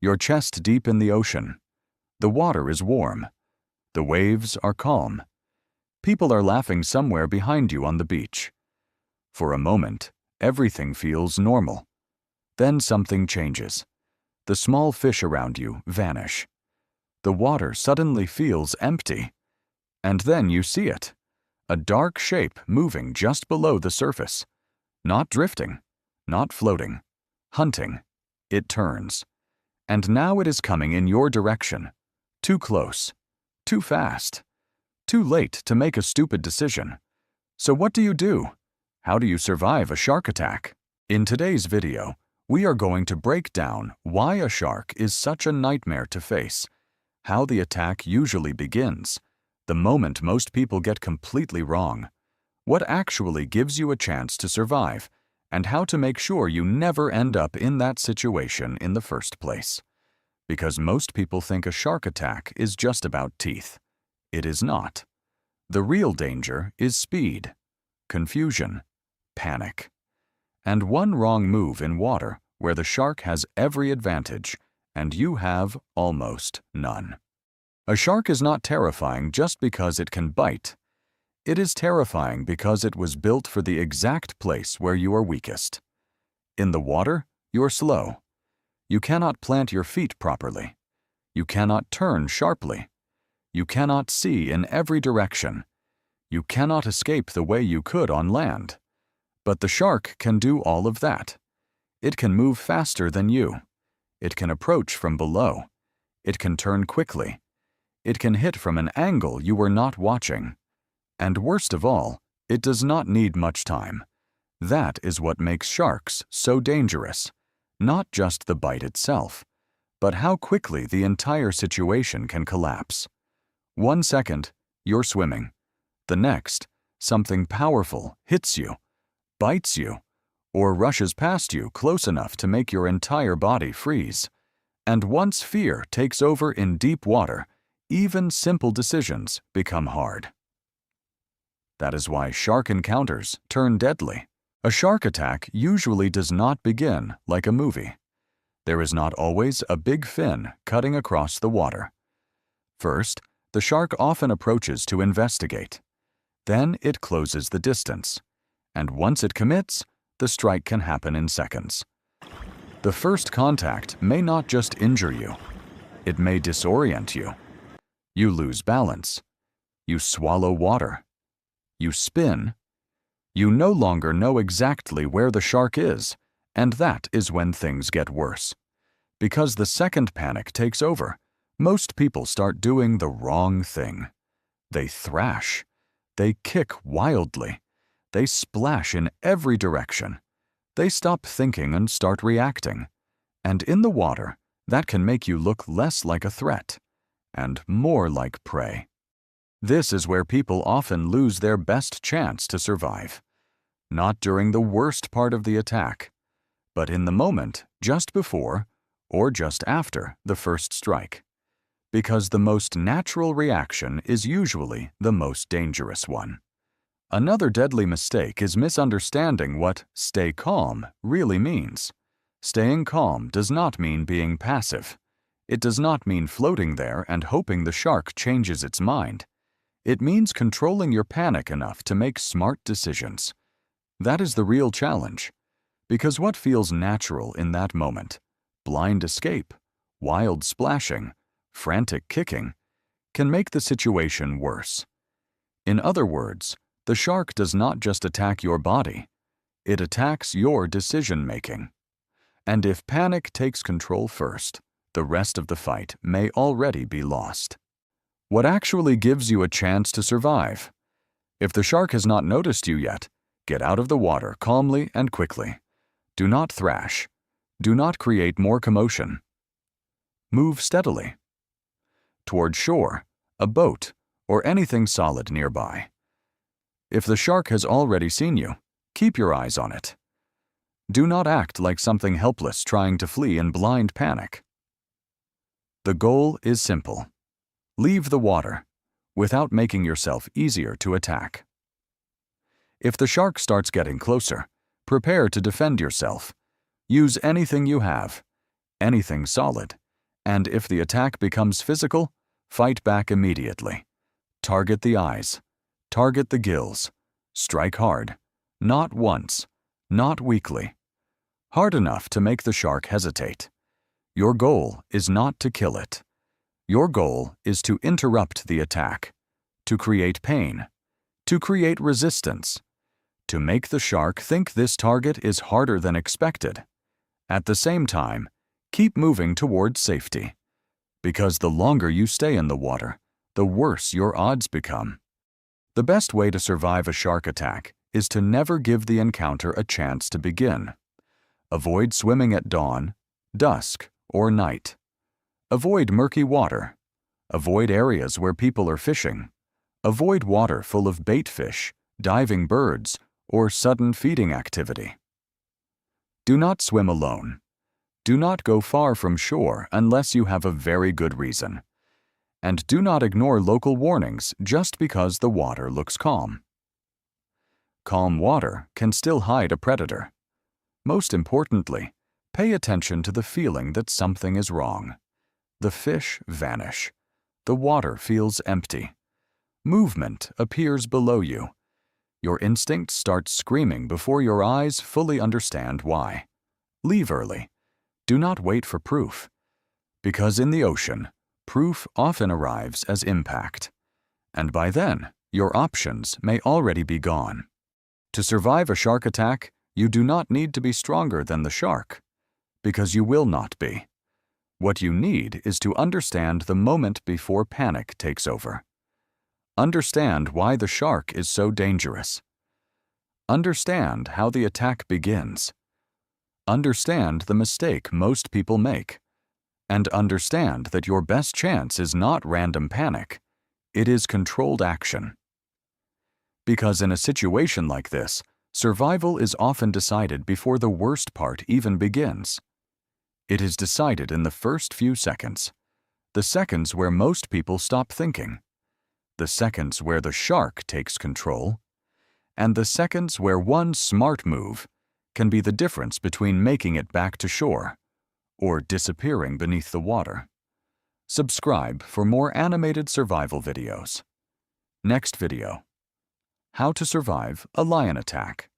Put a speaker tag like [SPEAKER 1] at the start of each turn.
[SPEAKER 1] your chest deep in the ocean. The water is warm. The waves are calm. People are laughing somewhere behind you on the beach. For a moment, everything feels normal. Then something changes. The small fish around you vanish. The water suddenly feels empty. And then you see it. A dark shape moving just below the surface. Not drifting, not floating, hunting. It turns. And now it is coming in your direction. Too close. Too fast. Too late to make a stupid decision. So what do you do? How do you survive a shark attack? In today's video, we are going to break down why a shark is such a nightmare to face, how the attack usually begins, the moment most people get completely wrong, what actually gives you a chance to survive, and how to make sure you never end up in that situation in the first place. Because most people think a shark attack is just about teeth. It is not. The real danger is speed, confusion, panic, and one wrong move in water where the shark has every advantage and you have almost none. A shark is not terrifying just because it can bite. It is terrifying because it was built for the exact place where you are weakest. In the water, you're slow. You cannot plant your feet properly. You cannot turn sharply. You cannot see in every direction. You cannot escape the way you could on land. But the shark can do all of that. It can move faster than you. It can approach from below. It can turn quickly. It can hit from an angle you were not watching. And worst of all, it does not need much time. That is what makes sharks so dangerous. Not just the bite itself, but how quickly the entire situation can collapse. 1 second, you're swimming. The next, something powerful hits you, bites you, or rushes past you close enough to make your entire body freeze. And once fear takes over in deep water, even simple decisions become hard. That is why shark encounters turn deadly. A shark attack usually does not begin like a movie. There is not always a big fin cutting across the water. First, the shark often approaches to investigate. Then it closes the distance. And once it commits, the strike can happen in seconds. The first contact may not just injure you. It may disorient you. You lose balance. You swallow water. You spin. You no longer know exactly where the shark is, and that is when things get worse. Because the second panic takes over, most people start doing the wrong thing. They thrash. They kick wildly. They splash in every direction. They stop thinking and start reacting. And in the water, that can make you look less like a threat and more like prey. This is where people often lose their best chance to survive. Not during the worst part of the attack, but in the moment just before or just after the first strike. Because the most natural reaction is usually the most dangerous one. Another deadly mistake is misunderstanding what "stay calm" really means. Staying calm does not mean being passive. It does not mean floating there and hoping the shark changes its mind. It means controlling your panic enough to make smart decisions. That is the real challenge. Because what feels natural in that moment, blind escape, wild splashing, frantic kicking, can make the situation worse. In other words, the shark does not just attack your body, it attacks your decision-making. And if panic takes control first, the rest of the fight may already be lost. What actually gives you a chance to survive? If the shark has not noticed you yet, get out of the water calmly and quickly. Do not thrash. Do not create more commotion. Move steadily. Toward shore, a boat, or anything solid nearby. If the shark has already seen you, keep your eyes on it. Do not act like something helpless trying to flee in blind panic. The goal is simple. Leave the water, without making yourself easier to attack. If the shark starts getting closer, prepare to defend yourself. Use anything you have, anything solid, And if the attack becomes physical, fight back immediately. Target the eyes. Target the gills. Strike hard. Not once. Not weakly. Hard enough to make the shark hesitate. Your goal is not to kill it. Your goal is to interrupt the attack, to create pain, to create resistance, to make the shark think this target is harder than expected. At the same time, keep moving towards safety, because the longer you stay in the water, the worse your odds become. The best way to survive a shark attack is to never give the encounter a chance to begin. Avoid swimming at dawn, dusk, or night. Avoid murky water. Avoid areas where people are fishing. Avoid water full of bait fish, diving birds, or sudden feeding activity. Do not swim alone. Do not go far from shore unless you have a very good reason. And do not ignore local warnings just because the water looks calm. Calm water can still hide a predator. Most importantly, pay attention to the feeling that something is wrong. The fish vanish. The water feels empty. Movement appears below you. Your instincts start screaming before your eyes fully understand why. Leave early. Do not wait for proof. Because in the ocean, proof often arrives as impact. And by then, your options may already be gone. To survive a shark attack, you do not need to be stronger than the shark, because you will not be. What you need is to understand the moment before panic takes over. Understand why the shark is so dangerous. Understand how the attack begins. Understand the mistake most people make. And understand that your best chance is not random panic. It is controlled action. Because in a situation like this, survival is often decided before the worst part even begins. It is decided in the first few seconds, the seconds where most people stop thinking, the seconds where the shark takes control, and the seconds where one smart move can be the difference between making it back to shore or disappearing beneath the water. Subscribe for more animated survival videos. Next video: how to survive a lion attack.